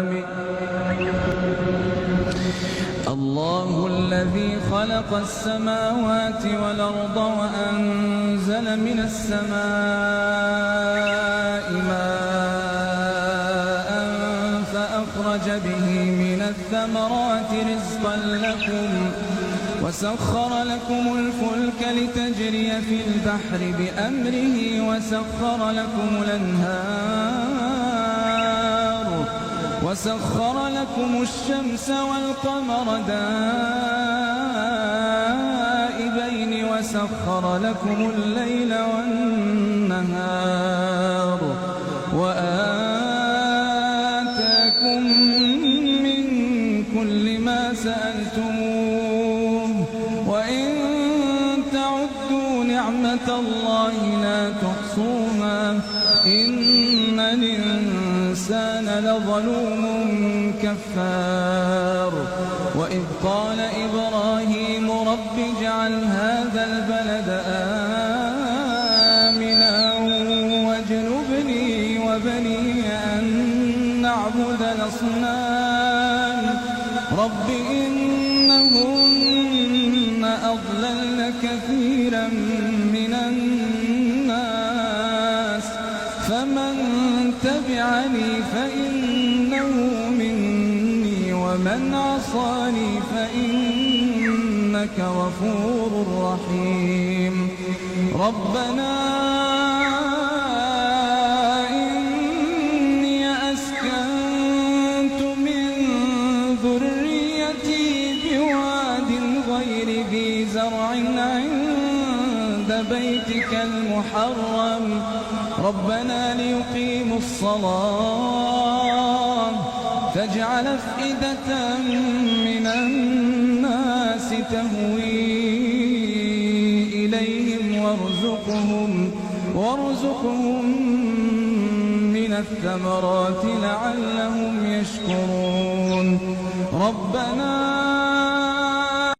آمين. الله الذي خلق السماوات والأرض وأنزل من السماء ماء فأخرج به من الثمرات رزقا لكم وسخر لكم الفلك لتجري في البحر بأمره وسخر لكم الشمس والقمر دائبين وسخر لكم الليل والنهار وآتاكم من كل ما سألتموه وإن تعدوا نعمة الله لا تحصوها إن الإنسان لظلوم كفار. وإذ قال إبراهيم رب اجعل هذا البلد آمنا واجنبني وبني أن نعبد الأصنام رب إنهن أضللن كثيرا من الناس فمن تبعني فإنه مني ومن عصاني فإنك غفور رحيم. ربنا إني أسكنت من ذريتي بواد غير ذي زرع عند بيتك المحرم ربنا ليقيموا الصلاة فاجعل أفئدة من الناس تهوي إليهم وارزقهم من الثمرات لعلهم يشكرون. ربنا